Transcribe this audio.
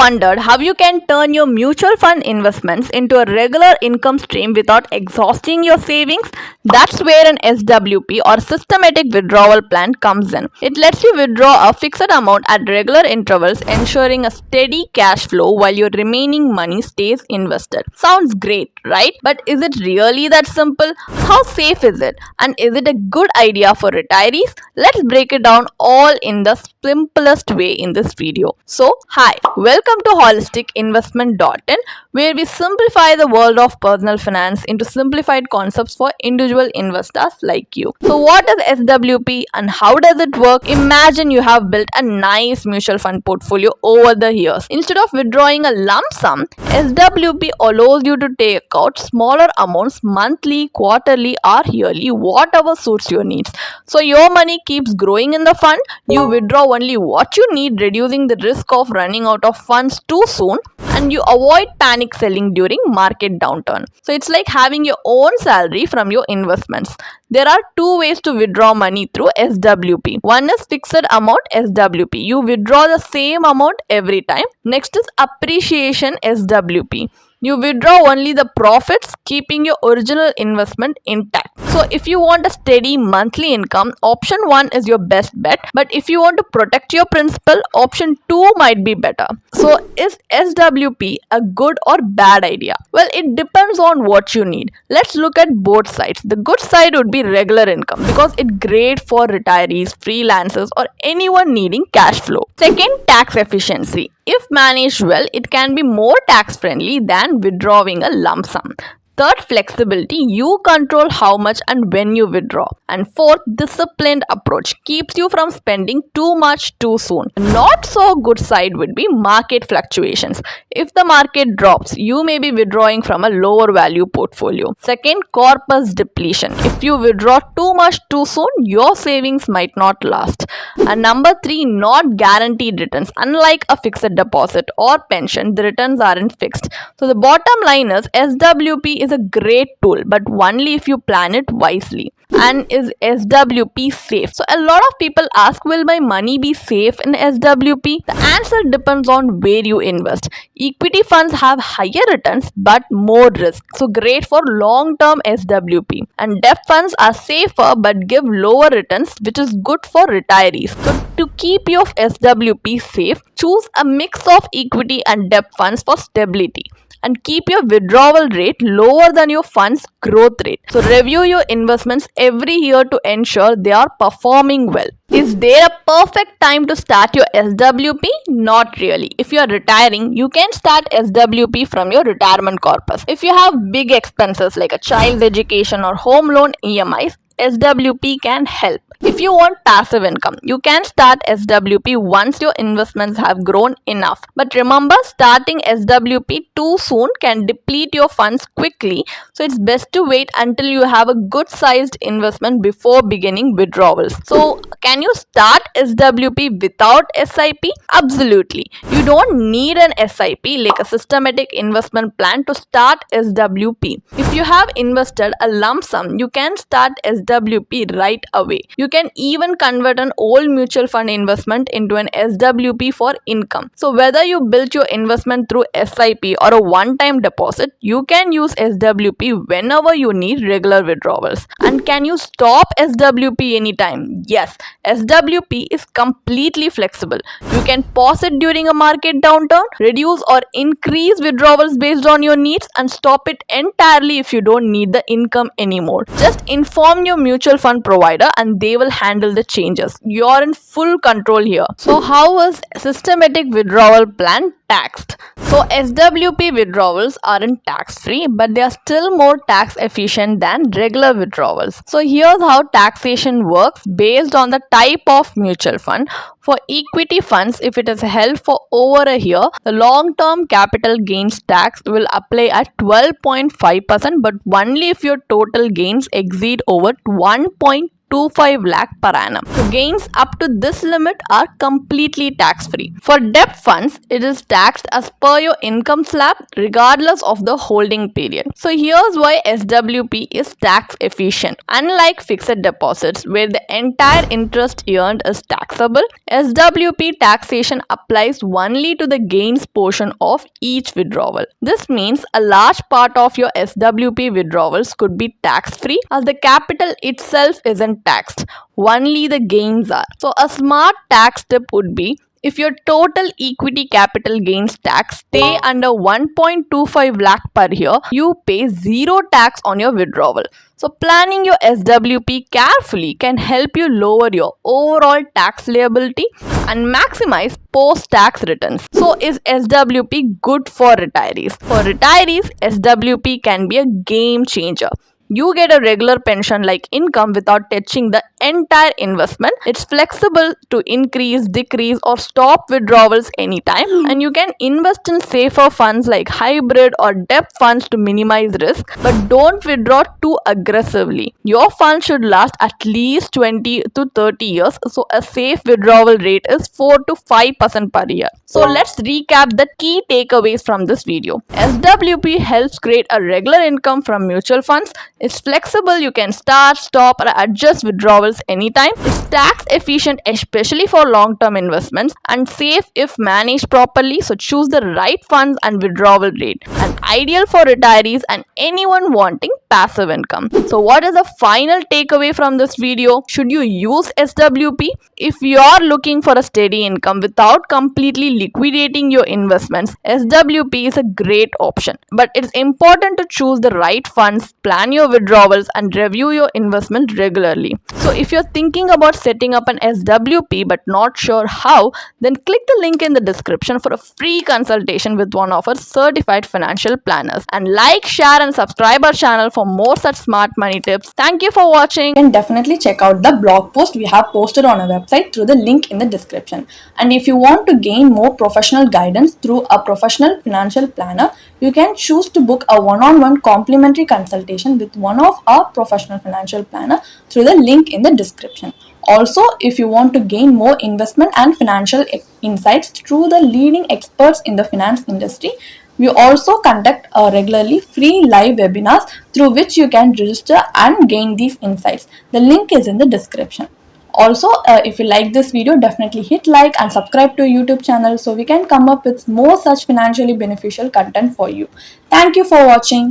wondered how you can turn your mutual fund investments into a regular income stream without exhausting your savings? That's where an SWP or systematic withdrawal plan comes in. It lets you withdraw a fixed amount at regular intervals, ensuring a steady cash flow while your remaining money stays invested. Sounds great, right? But is it really that simple? How safe is it? And is it a good idea for retirees? Let's break it down all in the simplest way in this video. So, hi, welcome to holisticinvestment.in, where we simplify the world of personal finance into simplified concepts for individual investors like you. So, what is SWP and how does it work? Imagine you have built a nice mutual fund portfolio over the years. Instead of withdrawing a lump sum, SWP allows you to take out smaller amounts monthly, quarterly, or yearly, whatever suits your needs. So, your money keeps growing in the fund. You withdraw only what you need, reducing the risk of running out of funds too soon, and you avoid panic selling during market downturn. So it's like having your own salary from your investments. There are two ways to withdraw money through SWP. One is fixed amount SWP. You withdraw the same amount every time. Next is appreciation SWP. You withdraw only the profits, keeping your original investment intact. So if you want a steady monthly income, option 1 is your best bet. But if you want to protect your principal, option 2 might be better. So is SWP a good or bad idea? Well, it depends on what you need. Let's look at both sides. The good side would be regular income because it's great for retirees, freelancers, or anyone needing cash flow. Second, tax efficiency. If managed well, it can be more tax friendly than withdrawing a lump sum. Third, flexibility. You control how much and when you withdraw. And fourth, disciplined approach keeps you from spending too much too soon. Not so good side would be market fluctuations. If the market drops, you may be withdrawing from a lower value portfolio. Second, corpus depletion. If you withdraw too much too soon, your savings might not last. And number 3, not guaranteed returns. Unlike a fixed deposit or pension, the returns aren't fixed. So the bottom line is SWP is a great tool, but only if you plan it wisely. And is SWP safe? So a lot of people ask, will my money be safe in SWP? The answer depends on where you invest. Equity funds have higher returns but more risk, so great for long-term SWP. And debt funds are safer but give lower returns, which is good for retirees. So to keep your SWP safe, choose a mix of equity and debt funds for stability. And keep your withdrawal rate lower than your fund's growth rate. So review your investments every year to ensure they are performing well. Is there a perfect time to start your SWP? Not really. If you are retiring, you can start SWP from your retirement corpus. If you have big expenses like a child's education or home loan EMIs, SWP can help. If you want passive income, you can start SWP once your investments have grown enough. But remember, starting SWP too soon can deplete your funds quickly. So it's best to wait until you have a good sized investment before beginning withdrawals. So can you start SWP without SIP? Absolutely. You don't need an SIP like a systematic investment plan to start SWP. If you have invested a lump sum, you can start SWP right away. You can even convert an old mutual fund investment into an SWP for income. So whether you build your investment through SIP or a one-time deposit, you can use SWP whenever you need regular withdrawals. And can you stop SWP anytime? Yes, SWP is completely flexible. You can pause it during a market downturn, reduce or increase withdrawals based on your needs, and stop it entirely if you don't need the income anymore. Just inform your mutual fund provider and they will handle the changes. You're in full control here. So how is systematic withdrawal plan taxed? So SWP withdrawals aren't tax free, but they are still more tax efficient than regular withdrawals. So here's how taxation works based on the type of mutual fund. For equity funds, if it is held for over a year, the long-term capital gains tax will apply at 12.5%, but only if your total gains exceed over 1.2 1.25 lakh per annum. So gains up to this limit are completely tax-free. For debt funds, it is taxed as per your income slab regardless of the holding period. So here's why SWP is tax efficient. Unlike fixed deposits where the entire interest earned is taxable, SWP taxation applies only to the gains portion of each withdrawal. This means a large part of your SWP withdrawals could be tax-free as the capital itself isn't taxed, only the gains are. So a smart tax tip would be, if your total equity capital gains tax stay under 1.25 lakh per year, you pay zero tax on your withdrawal. So planning your SWP carefully can help you lower your overall tax liability and maximize post-tax returns. So is SWP good for retirees? For retirees, SWP can be a game changer. You get a regular pension like income without touching the entire investment. It's flexible to increase, decrease, or stop withdrawals anytime. And you can invest in safer funds like hybrid or debt funds to minimize risk, but don't withdraw too aggressively. Your fund should last at least 20 to 30 years, so a safe withdrawal rate is 4 to 5% per year. So let's recap the key takeaways from this video. SWP helps create a regular income from mutual funds. It's flexible, you can start, stop, or adjust withdrawals anytime. It's tax efficient, especially for long-term investments, and safe if managed properly. So choose the right funds and withdrawal rate. And ideal for retirees and anyone wanting passive income. So what is the final takeaway from this video? Should you use SWP? If you are looking for a steady income without completely liquidating your investments, SWP is a great option. But it's important to choose the right funds, plan your withdrawals, and review your investment regularly. So if you're thinking about setting up an SWP but not sure how, then click the link in the description for a free consultation with one of our certified financial planners. And like, share, and subscribe our channel for more such smart money tips. Thank you for watching. You can definitely check out the blog post we have posted on our website through the link in the description. And if you want to gain more professional guidance through a professional financial planner, you can choose to book a one-on-one complimentary consultation with one of our professional financial planner through the link in the description. Also, if you want to gain more investment and financial insights through the leading experts in the finance industry, we also conduct regularly free live webinars through which you can register and gain these insights. The link is in the description. Also, if you like this video, definitely hit like and subscribe to our YouTube channel so we can come up with more such financially beneficial content for you. Thank you for watching.